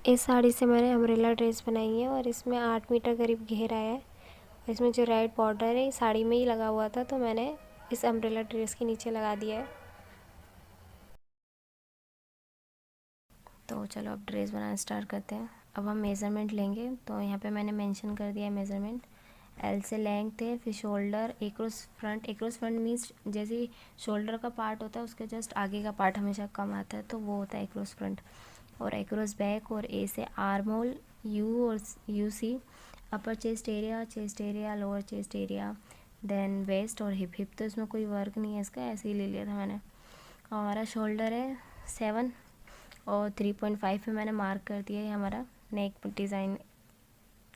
इस साड़ी से मैंने अम्ब्रेला ड्रेस बनाई है और इसमें 8 मीटर करीब घेर आया है। और इसमें जो रेड बॉर्डर है साड़ी में ही लगा हुआ था, तो मैंने इस अम्ब्रेला ड्रेस के नीचे लगा दिया है। तो चलो अब ड्रेस बनाना स्टार्ट करते हैं। अब हम मेज़रमेंट लेंगे, तो यहाँ पे मैंने मेंशन कर दिया है मेज़रमेंट। एल से लेंथ है, फिर शोल्डर, एक्रोस फ्रंट मीन्स जैसे शोल्डर का पार्ट होता है उसके जस्ट आगे का पार्ट हमेशा कम आता है, तो वो होता है एक्रोस फ्रंट। और एक्रोस बैक, और ए से आर्म होल, यू और you see, upper chest area, lower chest area, then waist और हिप तो इसमें कोई वर्क नहीं है इसका, ऐसे ही ले लिया था मैंने। और हमारा शोल्डर है 7 और 3.5 पे मैंने मार्क कर दिया है हमारा नेक डिज़ाइन,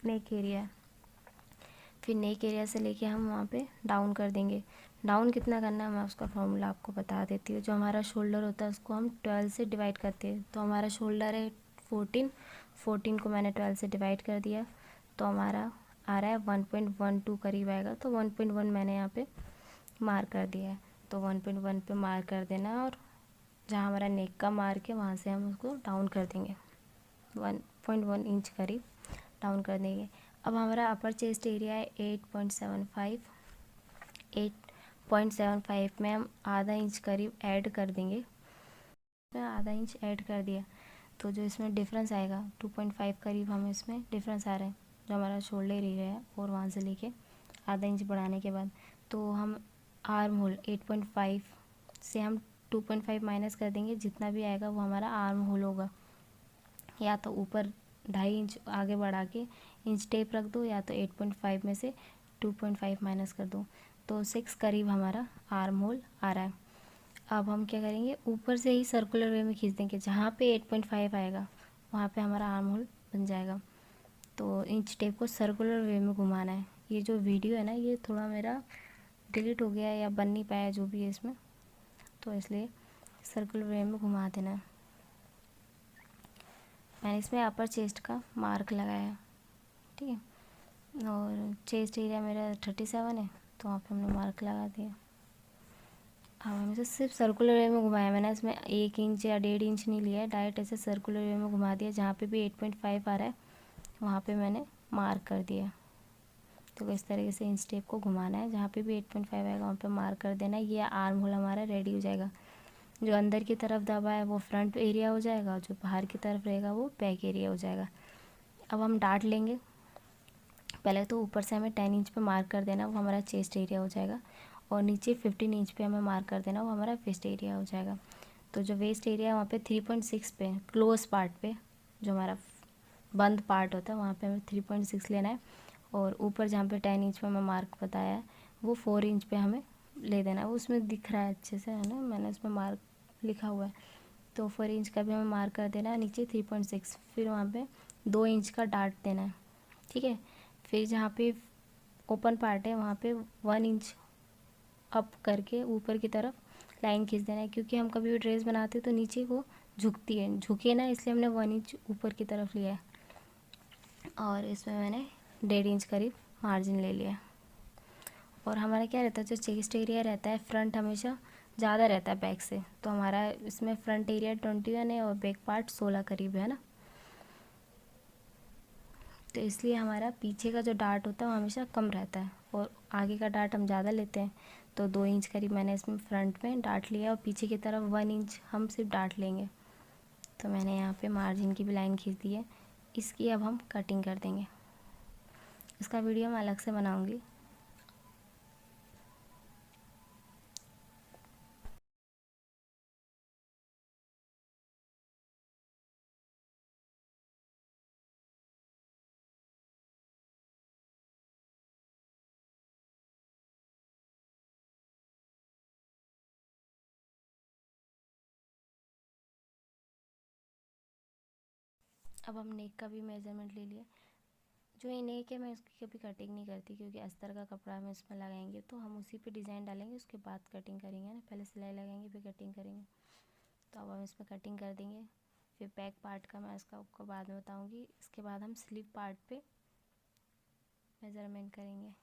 नेक एरिया है। फिर नेक एरिया से लेके हम वहाँ पे डाउन कर देंगे। डाउन कितना करना है मैं उसका फॉर्मूला आपको बता देती हूँ। जो हमारा शोल्डर होता है उसको हम 12 से डिवाइड करते हैं, तो हमारा शोल्डर है 14 को मैंने 12 से डिवाइड कर दिया, तो हमारा आ रहा है 1.12 करीब आएगा। तो 1.1 मैंने यहाँ पे मार्क कर दिया है, तो 1.1 पे मार्क कर देना है। और जहाँ हमारा नेक का मार्क है वहाँ से हम उसको डाउन कर देंगे, 1.1 इंच करीब डाउन कर देंगे। अब हमारा अपर चेस्ट एरिया है 8.75 में हम आधा इंच करीब ऐड कर देंगे। मैं आधा इंच ऐड कर दिया, तो जो इसमें डिफरेंस आएगा 2.5 करीब हमें इसमें डिफरेंस आ रहा है, जो हमारा शोल्डर एरिया है और वहाँ से लेके आधा इंच बढ़ाने के बाद। तो हम आर्म होल 8.5 से हम 2.5 माइनस कर देंगे, जितना भी आएगा वो हमारा आर्म होल होगा। या तो ऊपर 2.5 इंच आगे बढ़ा के इंच टेप रख दो, या तो 8.5 में से 2.5 माइनस कर दो, तो 6 करीब हमारा आर्म होल आ रहा है। अब हम क्या करेंगे, ऊपर से ही सर्कुलर वे में खींच देंगे, जहाँ पे 8.5 आएगा वहाँ पे हमारा आर्म होल बन जाएगा। तो इंच टेप को सर्कुलर वे में घुमाना है। ये जो वीडियो है ना, ये थोड़ा मेरा डिलीट हो गया या बन नहीं पाया जो भी है इसमें, तो इसलिए सर्कुलर वे में घुमा देना है। मैंने इसमें अपर चेस्ट का मार्क लगाया, ठीक है। और चेस्ट एरिया मेरा 37 है, तो वहाँ पे हमने मार्क लगा दिया। अब हम इसे सिर्फ सर्कुलर वे में घुमाया, मैंने इसमें 1 इंच या 1.5 इंच नहीं लिया है, डायरेक्ट ऐसे सर्कुलर वे में घुमा दिया। जहाँ पे भी 8.5 आ रहा है वहाँ पे मैंने मार्क कर दिया। तो इस तरीके से इंच टेप को घुमाना है, जहाँ पे भी 8.5 आएगा वहाँ पे मार्क कर देना है। ये आर्म होल हमारा रेडी हो जाएगा। जो अंदर की तरफ दबा है वो फ्रंट एरिया हो जाएगा, जो बाहर की तरफ रहेगा वो बैक एरिया हो जाएगा। अब हम डाट लेंगे। पहले तो ऊपर से हमें 10 इंच पे मार्क कर देना, वो हमारा चेस्ट एरिया हो जाएगा। और नीचे 15 इंच पे हमें मार्क कर देना, वो हमारा वेस्ट एरिया हो जाएगा। तो जो वेस्ट एरिया है वहाँ पे 3.6 पे क्लोज पार्ट पे, जो हमारा बंद पार्ट होता है वहाँ पे हमें 3.6 लेना है। और ऊपर जहाँ पे 10 इंच पे हमें मार्क बताया है वो 4 इंच पे हमें ले देना है। वो उसमें दिख रहा है अच्छे से, है ना, मैंने उसमें मार्क लिखा हुआ है। तो 4 इंच का भी हमें मार्क कर देना है, नीचे 3.6, फिर वहाँ पे 2 इंच का डाट देना है, ठीक है। फिर जहाँ पे ओपन पार्ट है वहाँ पे 1 इंच अप करके ऊपर की तरफ लाइन खींच देना है, क्योंकि हम कभी भी ड्रेस बनाते हैं तो नीचे को झुकती है, झुके ना, इसलिए हमने 1 इंच ऊपर की तरफ लिया है। और इसमें मैंने 1.5 इंच करीब मार्जिन ले लिया। और हमारा क्या रहता है, जो चेस्ट एरिया रहता है फ्रंट हमेशा ज़्यादा रहता है बैक से, तो हमारा इसमें फ्रंट एरिया 21 है और बैक पार्ट 16 करीब है ना। तो इसलिए हमारा पीछे का जो डार्ट होता है वो हमेशा कम रहता है और आगे का डार्ट हम ज़्यादा लेते हैं। तो 2 इंच करीब मैंने इसमें फ्रंट में डार्ट लिया और पीछे की तरफ 1 इंच हम सिर्फ डार्ट लेंगे। तो मैंने यहाँ पे मार्जिन की भी लाइन खींच दी है। इसकी अब हम कटिंग कर देंगे, इसका वीडियो मैं अलग से बनाऊँगी। अब हम नेक का भी मेज़रमेंट ले लिए। जो ये नेक है मैं उसकी कभी कटिंग नहीं करती, क्योंकि अस्तर का कपड़ा हम इसमें लगाएंगे तो हम उसी पे डिज़ाइन डालेंगे, उसके बाद कटिंग करेंगे ना, पहले सिलाई लगाएंगे फिर कटिंग करेंगे। तो अब हम इसमें कटिंग कर देंगे। फिर बैक पार्ट का मैं इसका आपको बाद में बताऊँगी। इसके बाद हम स्लीव पार्ट पे मेज़रमेंट करेंगे।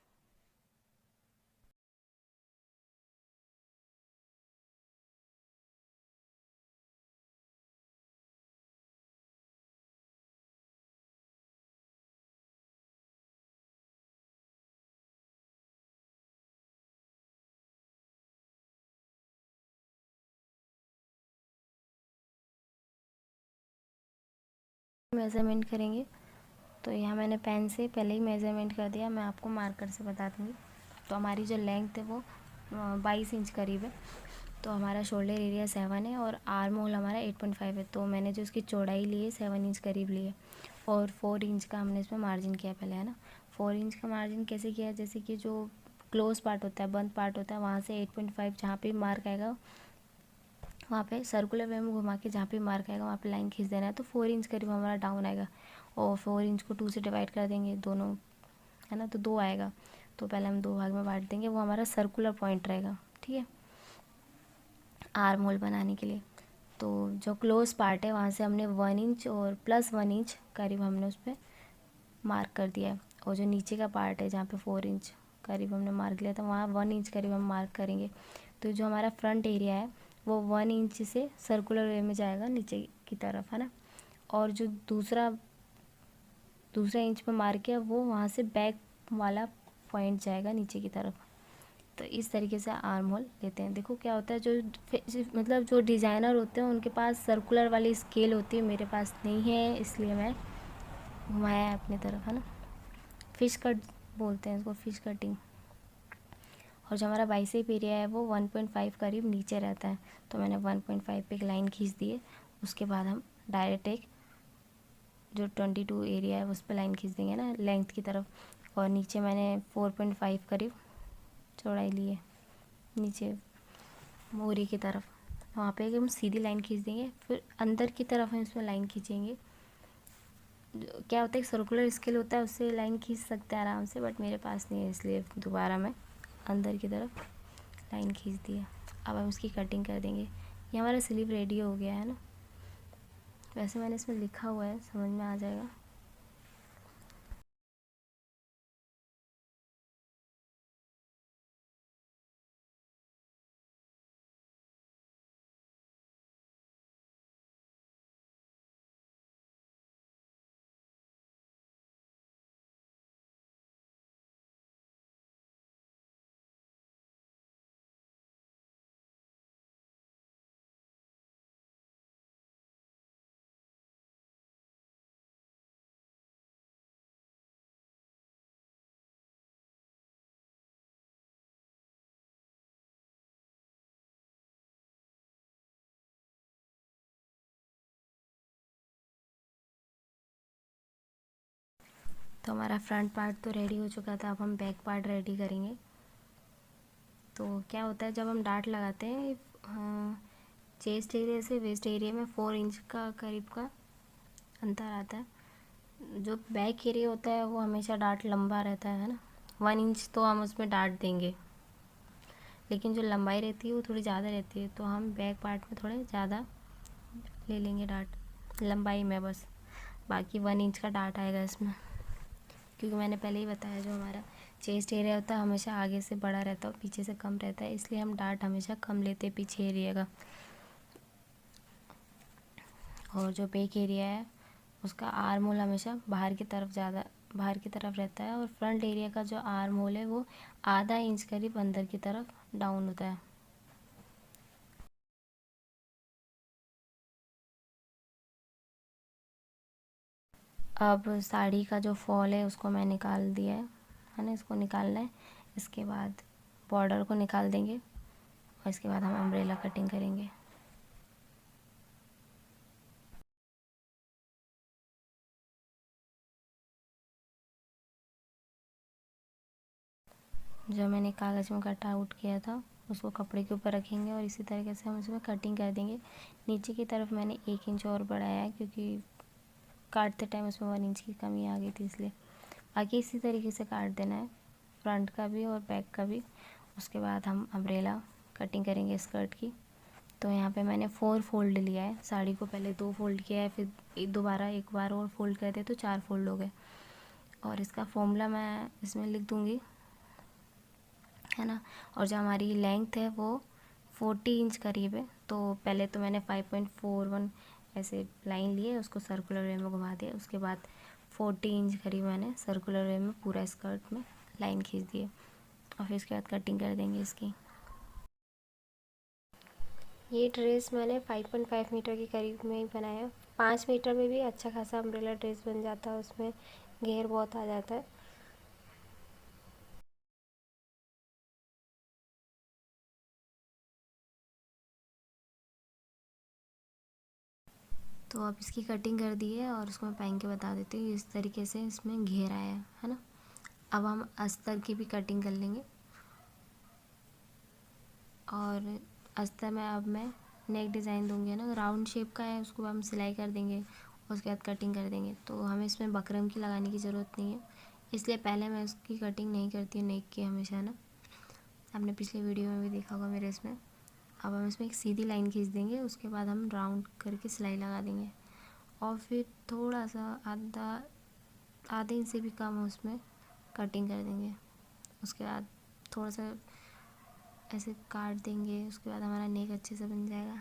मेज़रमेंट करेंगे। तो यहाँ मैंने पेन से पहले ही मेज़रमेंट कर दिया, मैं आपको मार्कर से बता दूँगी। तो हमारी जो लेंथ है वो 22 इंच करीब है। तो हमारा शोल्डर एरिया 7 है और आर्म होल हमारा 8.5 है। तो मैंने जो इसकी चौड़ाई ली है 7 इंच करीब ली है और 4 इंच का हमने इसमें मार्जिन किया पहले, है ना। 4 इंच का मार्जिन कैसे किया, जैसे कि जो क्लोज पार्ट होता है, बंद पार्ट होता है, वहाँ से 8.5 जहाँ पे मार्क आएगा वहाँ पे सर्कुलर वे में घुमा के जहाँ पे मार्क आएगा वहाँ पे लाइन खींच देना है। तो 4 इंच करीब हमारा डाउन आएगा और 4 इंच को 2 से डिवाइड कर देंगे दोनों, है ना। तो 2 आएगा, तो पहले हम 2 भाग में बांट देंगे, वो हमारा सर्कुलर पॉइंट रहेगा, ठीक है, आर्म होल बनाने के लिए। तो जो क्लोज पार्ट है वहाँ से हमने 1 इंच और प्लस 1 इंच करीब हमने उस पर मार्क कर दिया है। और जो नीचे का पार्ट है जहाँ पे 4 इंच करीब हमने मार्क लिया था वहाँ 1 इंच करीब हम मार्क करेंगे। तो जो हमारा फ्रंट एरिया है वो 1 इंच से सर्कुलर वे में जाएगा नीचे की तरफ, है ना। और जो दूसरा इंच पे मार्क किया वो वहाँ से बैक वाला पॉइंट जाएगा नीचे की तरफ। तो इस तरीके से आर्म होल लेते हैं। देखो क्या होता है, जो मतलब जो डिज़ाइनर होते हैं उनके पास सर्कुलर वाली स्केल होती है, मेरे पास नहीं है, इसलिए मैं घुमाया है अपनी तरफ, है ना। फिश कट बोलते हैं इसको, फिश कटिंग। और जो हमारा बाइसेप एरिया है वो 1.5 करीब नीचे रहता है। तो मैंने 1.5 पे एक लाइन खींच दी है। उसके बाद हम डायरेक्ट एक जो 22 एरिया है उस पर लाइन खींच देंगे ना लेंथ की तरफ। और नीचे मैंने 4.5 करीब चौड़ाई ली है नीचे मोरी की तरफ, वहाँ पे हम सीधी लाइन खींच देंगे। फिर अंदर की तरफ हम इसमें लाइन खींचेंगे। क्या होता है, एक सर्कुलर स्केल होता है उससे लाइन खींच सकते हैं आराम से, बट मेरे पास नहीं है, इसलिए दोबारा मैं अंदर की तरफ लाइन खींच दी है। अब हम इसकी कटिंग कर देंगे। ये हमारा स्लीव रेडी हो गया है ना। वैसे मैंने इसमें लिखा हुआ है, समझ में आ जाएगा। तो हमारा फ्रंट पार्ट तो रेडी हो चुका था, अब हम बैक पार्ट रेडी करेंगे। तो क्या होता है, जब हम डार्ट लगाते हैं चेस्ट एरिया से वेस्ट एरिया में 4 इंच का करीब का अंतर आता है। जो बैक एरिया होता है वो हमेशा डार्ट लंबा रहता है ना। 1 इंच तो हम उसमें डार्ट देंगे, लेकिन जो लंबाई रहती है वो थोड़ी ज़्यादा रहती है, तो हम बैक पार्ट में थोड़े ज़्यादा ले लेंगे डार्ट लंबाई में बस। बाकी 1 इंच का डार्ट आएगा इसमें, क्योंकि मैंने पहले ही बताया जो हमारा चेस्ट एरिया होता है हमेशा आगे से बड़ा रहता है और पीछे से कम रहता है, इसलिए हम डार्ट हमेशा कम लेते हैं पीछे एरिया का। और जो बैक एरिया है उसका आर्म होल हमेशा बाहर की तरफ रहता है। और फ्रंट एरिया का जो आर्म होल है वो आधा इंच करीब अंदर की तरफ डाउन होता है। अब साड़ी का जो फॉल है उसको मैं निकाल दिया है ना, इसको निकालना है। इसके बाद बॉर्डर को निकाल देंगे और इसके बाद हम अम्ब्रेला कटिंग करेंगे। जो मैंने कागज़ में कट आउट किया था उसको कपड़े के ऊपर रखेंगे और इसी तरीके से हम इसमें कटिंग कर देंगे। नीचे की तरफ मैंने 1 इंच और बढ़ाया है क्योंकि काटते टाइम उसमें 1 इंच की कमी आ गई थी, इसलिए। बाकी इसी तरीके से काट देना है, फ्रंट का भी और बैक का भी। उसके बाद हम अम्ब्रेला कटिंग करेंगे स्कर्ट की। तो यहाँ पे मैंने 4 फोल्ड लिया है, साड़ी को पहले 2 फोल्ड किया है, फिर दोबारा एक बार और फोल्ड कर दिया तो 4 फोल्ड हो गए। और इसका फॉर्मूला मैं इसमें लिख दूँगी, है ना। और जो हमारी लेंथ है वो 40 इंच करीब है। तो पहले तो मैंने 5.41 ऐसे लाइन लिए, उसको सर्कुलर वे में घुमा दिया। उसके बाद 40 इंच करीब मैंने सर्कुलर वे में पूरा स्कर्ट में लाइन खींच दी है। और फिर इसके बाद कटिंग कर देंगे इसकी। ये ड्रेस मैंने 5.5 मीटर के करीब में ही बनाया, 5 मीटर में भी अच्छा खासा अम्ब्रेला ड्रेस बन जाता है, उसमें घेर बहुत आ जाता है। तो अब इसकी कटिंग कर दी है और उसको मैं पहन के बता देती हूँ। इस तरीके से इसमें घेर आया है ना। अब हम अस्तर की भी कटिंग कर लेंगे। और अस्तर में अब मैं नेक डिज़ाइन दूंगी ना, राउंड शेप का है, उसको हम सिलाई कर देंगे, उसके बाद कटिंग कर देंगे। तो हमें इसमें बकरम की लगाने की ज़रूरत नहीं है, इसलिए पहले मैं उसकी कटिंग नहीं करती हूँ नेक की हमेशा ना। आपने पिछले वीडियो में भी देखा होगा मेरे इसमें। अब हम इसमें एक सीधी लाइन खींच देंगे, उसके बाद हम राउंड करके सिलाई लगा देंगे। और फिर थोड़ा सा आधे इंच से भी कम हो उसमें कटिंग कर देंगे। उसके बाद थोड़ा सा ऐसे काट देंगे, उसके बाद हमारा नेक अच्छे से बन जाएगा।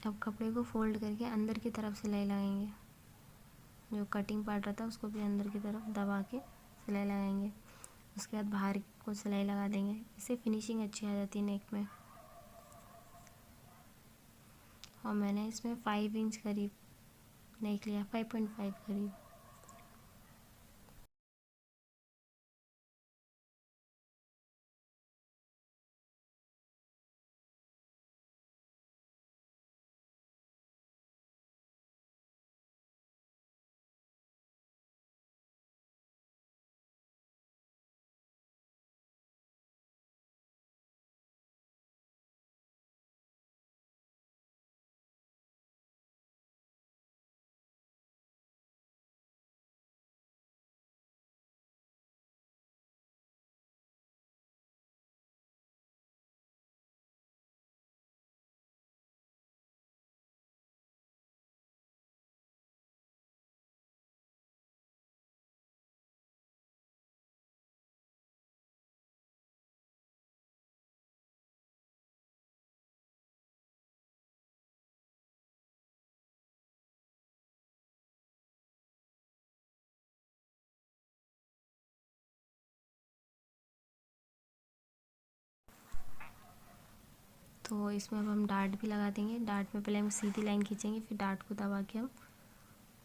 अब कपड़े को फोल्ड करके अंदर की तरफ सिलाई लगाएंगे। जो कटिंग पार्ट रहता है उसको भी अंदर की तरफ दबा के सिलाई लगाएंगे। उसके बाद बाहर को सिलाई लगा देंगे, इससे फिनिशिंग अच्छी आ जाती है नेक में। और मैंने इसमें 5 इंच करीब नेक लिया, 5.5 करीब। तो इसमें अब हम डार्ट भी लगा देंगे। डार्ट में पहले हम सीधी लाइन खींचेंगे, फिर डार्ट को दबा के हम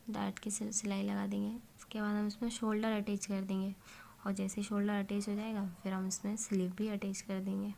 डार्ट की सिलाई लगा देंगे। उसके बाद हम इसमें शोल्डर अटैच कर देंगे, और जैसे शोल्डर अटैच हो जाएगा फिर हम इसमें स्लीव भी अटैच कर देंगे।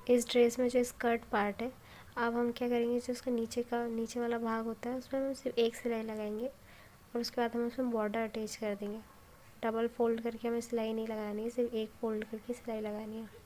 इस ड्रेस में जो स्कर्ट पार्ट है, अब हम क्या करेंगे, जो उसका नीचे वाला भाग होता है उसमें हम सिर्फ एक सिलाई लगाएंगे और उसके बाद हम उसमें बॉर्डर अटैच कर देंगे। डबल फोल्ड करके हमें सिलाई नहीं लगानी है, सिर्फ एक फोल्ड करके सिलाई लगानी है।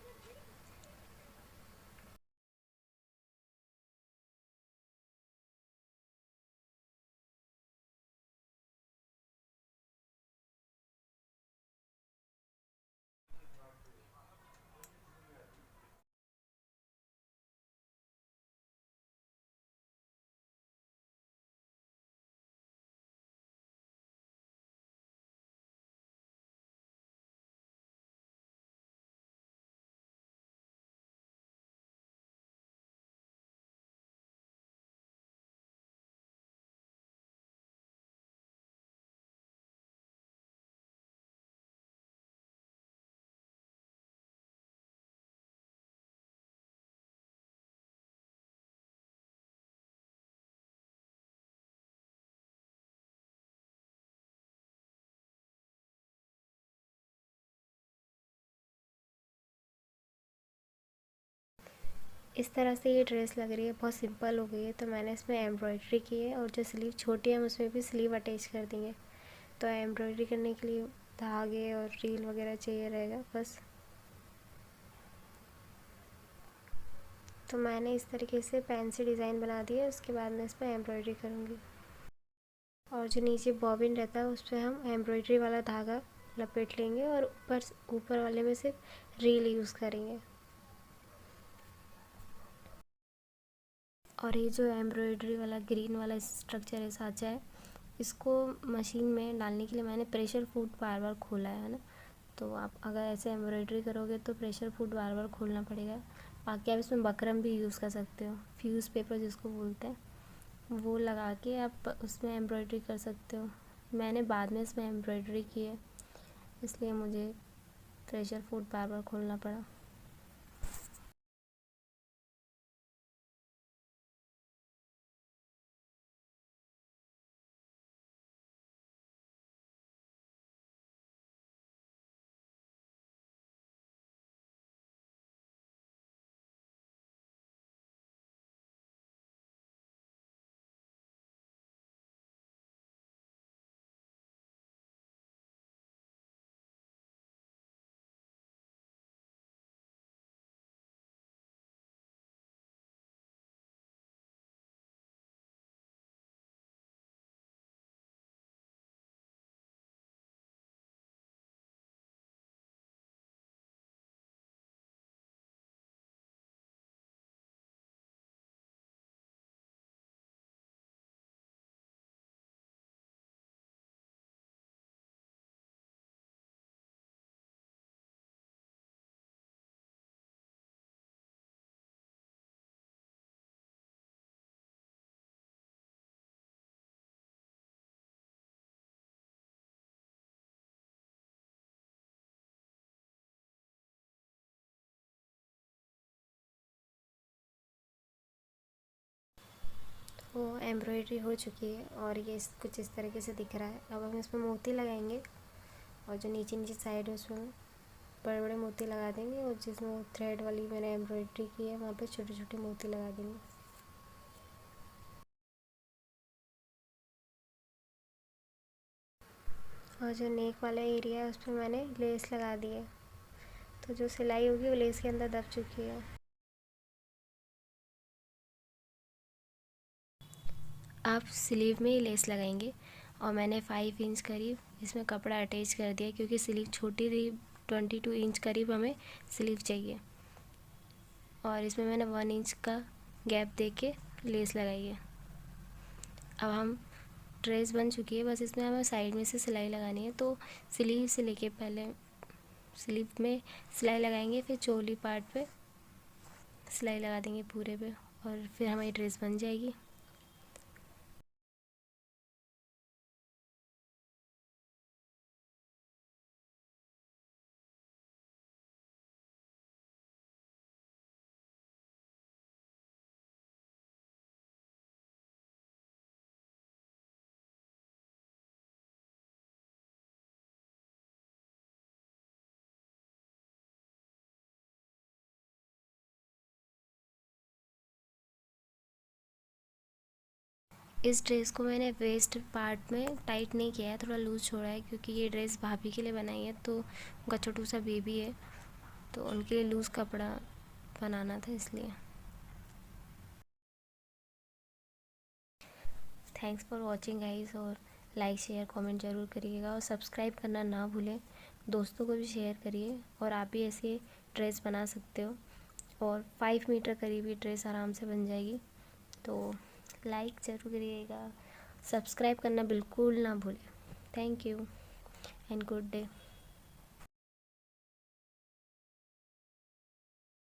इस तरह से ये ड्रेस लग रही है, बहुत सिंपल हो गई है। तो मैंने इसमें एम्ब्रॉयडरी की है और जो स्लीव छोटी है हम उसमें भी स्लीव अटैच कर देंगे। तो एम्ब्रॉयडरी करने के लिए धागे और रील वगैरह चाहिए रहेगा बस। तो मैंने इस तरीके से पेन से डिज़ाइन बना दिया, उसके बाद मैं इस पर एम्ब्रॉयडरी करूँगी। और जो नीचे बॉबिन रहता है उस पर हम एम्ब्रॉयडरी वाला धागा लपेट लेंगे और ऊपर वाले में सिर्फ रील यूज़ करेंगे। और ये जो एम्ब्रॉयडरी वाला ग्रीन वाला स्ट्रक्चर है साँचा है, इसको मशीन में डालने के लिए मैंने प्रेशर फूड बार बार खोला है ना। तो आप अगर ऐसे एम्ब्रॉयडरी करोगे तो प्रेशर फूड बार बार खोलना पड़ेगा। बाकी आप इसमें बकरम भी यूज़ कर सकते हो, फ्यूज़ पेपर जिसको बोलते हैं, वो लगा के आप उसमें एम्ब्रॉयडरी कर सकते हो। मैंने बाद में इसमें एम्ब्रॉयडरी की है, इसलिए मुझे प्रेशर फूड बार बार खोलना पड़ा। वो एम्ब्रॉयडरी हो चुकी है और ये कुछ इस तरीके से दिख रहा है। अब हम इसमें मोती लगाएंगे और जो नीचे नीचे साइड है उसमें बड़े बड़े मोती लगा देंगे और जिसमें वो थ्रेड वाली मैंने एम्ब्रॉयडरी की है वहाँ पे छोटे छोटे मोती लगा देंगे। और जो नेक वाला एरिया है उस पर मैंने लेस लगा दी है, तो जो सिलाई होगी वो लेस के अंदर दब चुकी है। आप स्लीव में ही लेस लगाएंगे और मैंने 5 इंच करीब इसमें कपड़ा अटैच कर दिया क्योंकि स्लीव छोटी थी, 22 इंच करीब हमें स्लीव चाहिए। और इसमें मैंने 1 इंच का गैप दे के लेस लगाई है। अब हम ड्रेस बन चुकी है, बस इसमें हमें साइड में से सिलाई लगानी है। तो स्लीव से लेके पहले स्लीव में सिलाई लगाएंगे, फिर चोली पार्ट पे सिलाई लगा देंगे पूरे पे और फिर हमारी ड्रेस बन जाएगी। इस ड्रेस को मैंने वेस्ट पार्ट में टाइट नहीं किया है, थोड़ा लूज़ छोड़ा है, क्योंकि ये ड्रेस भाभी के लिए बनाई है, तो उनका छोटू सा बेबी है, तो उनके लिए लूज़ कपड़ा बनाना था इसलिए। थैंक्स फॉर वॉचिंग गाइस, और लाइक शेयर कमेंट ज़रूर करिएगा, और सब्सक्राइब करना ना भूलें। दोस्तों को भी शेयर करिए, और आप भी ऐसे ड्रेस बना सकते हो, और 5 मीटर करीब ये ड्रेस आराम से बन जाएगी। तो लाइक ज़रूर करिएगा, सब्सक्राइब करना बिल्कुल ना भूलें। Thank you and good day.